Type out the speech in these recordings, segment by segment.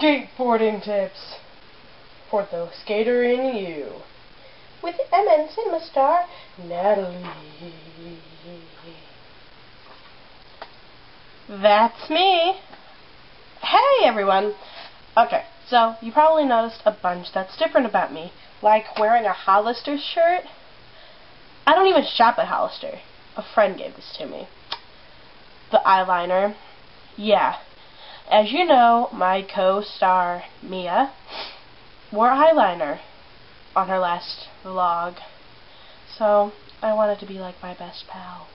Skateboarding tips for the skater in you with MNCinemas star Nathalie. That's me. Hey everyone. Okay, so you probably noticed a bunch that's different about me, like wearing a Hollister shirt. I don't even shop at Hollister. A friend gave this to me. The eyeliner. Yeah. As you know, my co-star, Mia, wore eyeliner on her last vlog. So, I wanted to be like my best pal.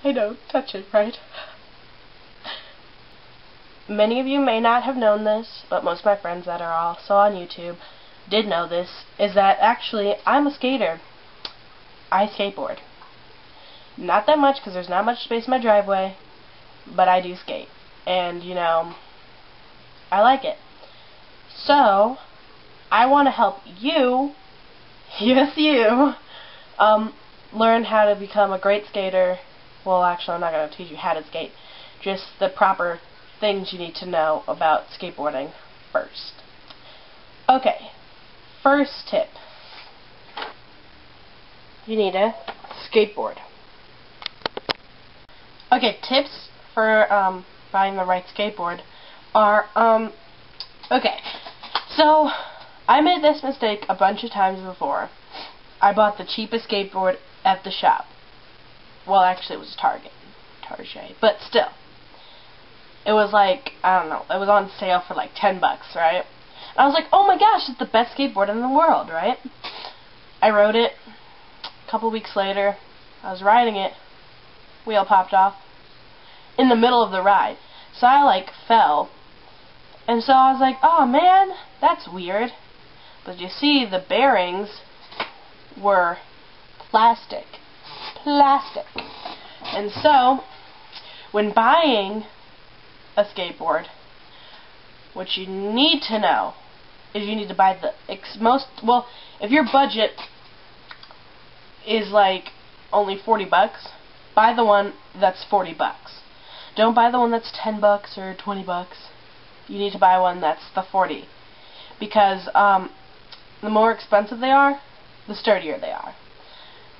I know, touch it, right? Many of you may not have known this, but most of my friends that are also on YouTube did know this, is that actually I'm a skater. I skateboard. Not that much because there's not much space in my driveway, but I do skate. And, you know, I like it. So, I want to help you, yes you, learn how to become a great skater. Well, actually, I'm not going to teach you how to skate. Just the proper things you need to know about skateboarding first. Okay, first tip. You need a skateboard. Okay, tips for buying the right skateboard are, okay, so I made this mistake a bunch of times before. I bought the cheapest skateboard at the shop. Well, actually it was Target, but still. It was like, I don't know, it was on sale for like $10, right? And I was like, oh my gosh, it's the best skateboard in the world, right? I rode it. A couple weeks later, I was riding it. Wheel popped off in the middle of the ride. So I like fell. And so I was like, oh man, that's weird. But you see, the bearings were plastic. And so, when buying a skateboard, what you need to know is you need to buy the well, if your budget is like only $40, buy the one that's $40. Don't buy the one that's $10 or $20. You need to buy one that's the 40, because the more expensive they are, the sturdier they are.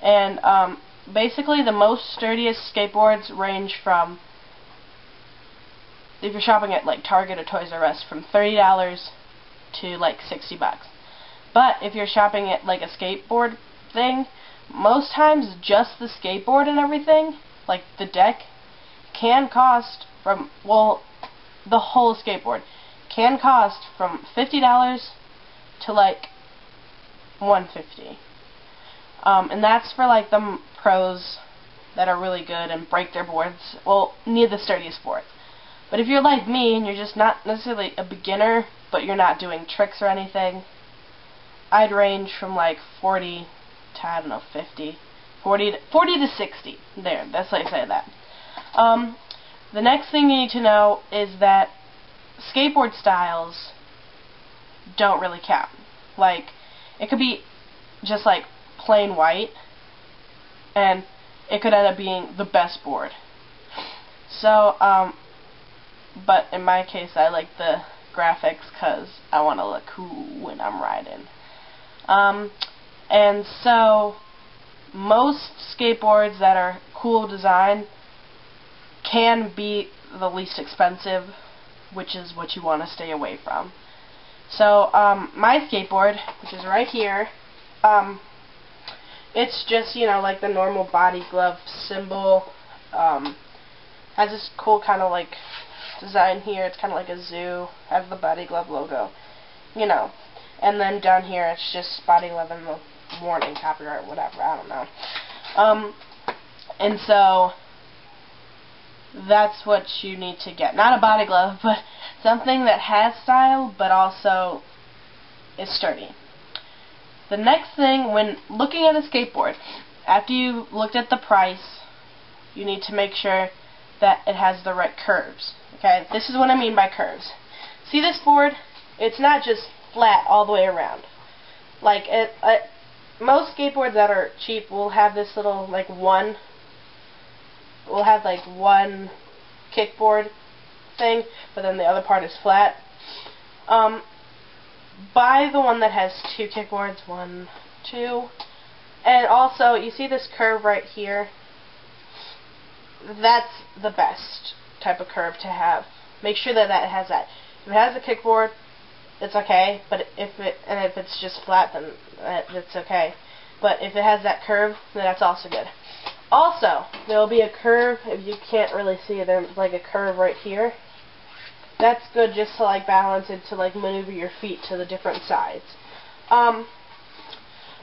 And basically, the most sturdiest skateboards range from, if you're shopping at like Target or Toys R Us, from $30 to like $60. But if you're shopping at like a skateboard thing, most times just the skateboard and everything, like the deck, can cost from, well, the whole skateboard can cost from $50 to like $150. And that's for like the pros that are really good and break their boards, well, need the sturdiest boards. But if you're like me and you're just not necessarily a beginner, but you're not doing tricks or anything, I'd range from like 40 to, I don't know, 50. 40 to 60. There, that's how you say that. The next thing you need to know is that skateboard styles don't really count. Like, it could be just like plain white, and it could end up being the best board. So, but in my case, I like the graphics because I want to look cool when I'm riding. And so, most skateboards that are cool design can be the least expensive, which is what you want to stay away from. So, my skateboard, which is right here, it's just, you know, like the normal body glove symbol. Has this cool kind of like design here. It's kind of like a zoo. Has the body glove logo, you know. And then down here, it's just body glove and the warning, copyright, whatever. I don't know. And so that's what you need to get. Not a body glove, but something that has style, but also is sturdy. The next thing, when looking at a skateboard, after you've looked at the price, you need to make sure that it has the right curves. Okay, this is what I mean by curves. See this board? It's not just flat all the way around. Like, most skateboards that are cheap will have this little, like, one kickboard thing, but then the other part is flat. Buy the one that has 2 kickboards, 1, 2, and also you see this curve right here. That's the best type of curve to have. Make sure that it has that. If it has a kickboard, it's okay, but if it's just flat, then that's okay. But if it has that curve, then that's also good. Also, there will be a curve, if you can't really see it, there's like a curve right here. That's good just to like balance it, to like maneuver your feet to the different sides.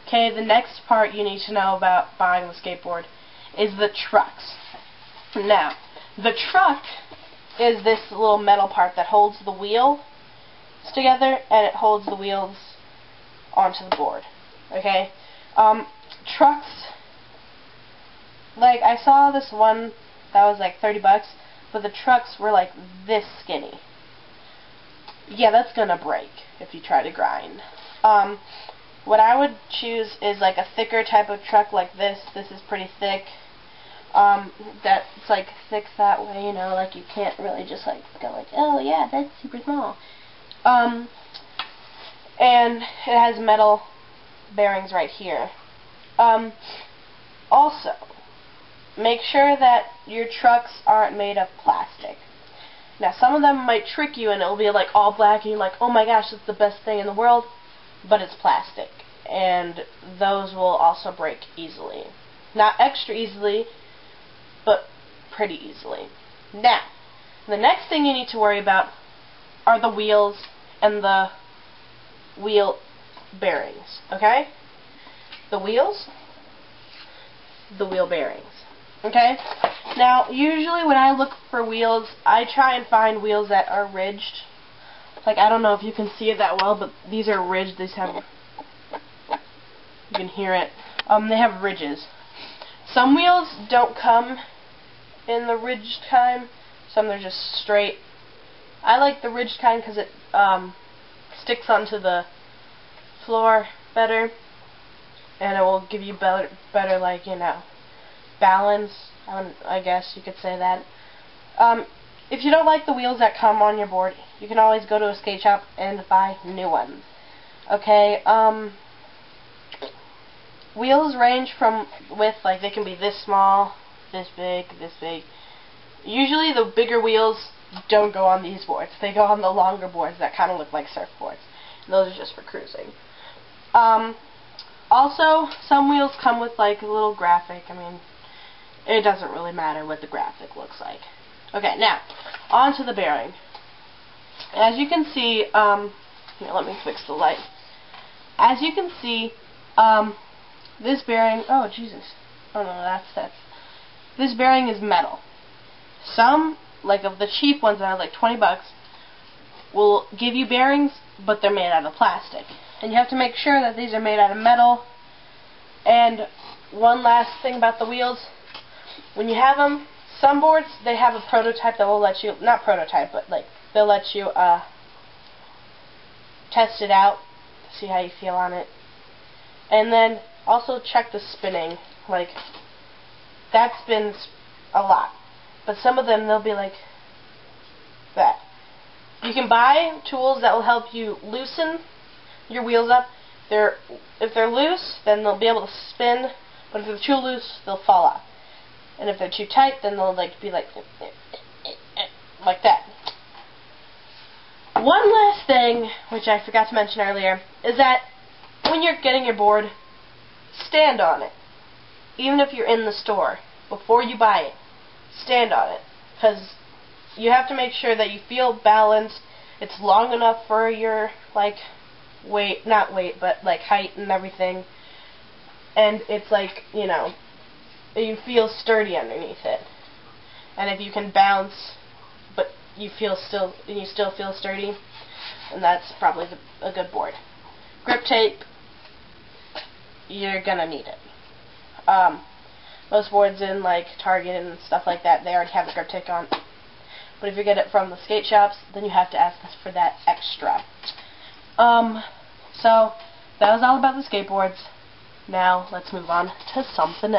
Okay, the next part you need to know about buying the skateboard is the trucks. Now, the truck is this little metal part that holds the wheels together, and it holds the wheels onto the board. Okay? Trucks, like I saw this one that was like $30, but the trucks were like this skinny. Yeah, that's gonna break if you try to grind. What I would choose is like a thicker type of truck like this. This is pretty thick. That's like thick that way, you know, like you can't really just like go like, oh yeah, that's super small. And it has metal bearings right here. Also, make sure that your trucks aren't made of plastic. Now, some of them might trick you and it'll be like all black and you're like, oh my gosh, it's the best thing in the world, but it's plastic. And those will also break easily. Not extra easily, but pretty easily. Now, the next thing you need to worry about are the wheels and the wheel bearings, okay? The wheels, the wheel bearings, okay? Now, usually when I look for wheels, I try and find wheels that are ridged. Like, I don't know if you can see it that well, but these are ridged. These have, you can hear it. They have ridges. Some wheels don't come in the ridged kind. Some they're just straight. I like the ridged kind because it sticks onto the floor better, and it will give you better like, you know, balance. I guess you could say that. If you don't like the wheels that come on your board, you can always go to a skate shop and buy new ones. Okay. Wheels range from width, like they can be this small, this big, this big. Usually the bigger wheels don't go on these boards. They go on the longer boards that kind of look like surfboards. And those are just for cruising. Also, some wheels come with like a little graphic. I mean, it doesn't really matter what the graphic looks like. Okay, now, on to the bearing. As you can see, here, let me fix the light. As you can see, this bearing, oh Jesus, oh no, that's, this bearing is metal. Some, like of the cheap ones that are like $20, will give you bearings, but they're made out of plastic. And you have to make sure that these are made out of metal. And one last thing about the wheels, when you have them, some boards, they have a prototype that will let you, not prototype, but like, they'll let you test it out, see how you feel on it. And then also check the spinning. Like, that spins a lot. But some of them, they'll be like that. You can buy tools that will help you loosen your wheels up. If they're loose, then they'll be able to spin. But if they're too loose, they'll fall off. And if they're too tight, then they'll like be like that. One last thing, which I forgot to mention earlier, is that when you're getting your board, stand on it. Even if you're in the store, before you buy it, stand on it. Because you have to make sure that you feel balanced. It's long enough for your, like, weight, not weight, but like height and everything. And it's like, you know, you feel sturdy underneath it. And if you can bounce, but you still feel sturdy, and that's probably a good board. Grip tape, you're gonna need it. Most boards in like Target and stuff like that, they already have the grip tape on. But if you get it from the skate shops, then you have to ask us for that extra. So that was all about the skateboards. Now let's move on to something else.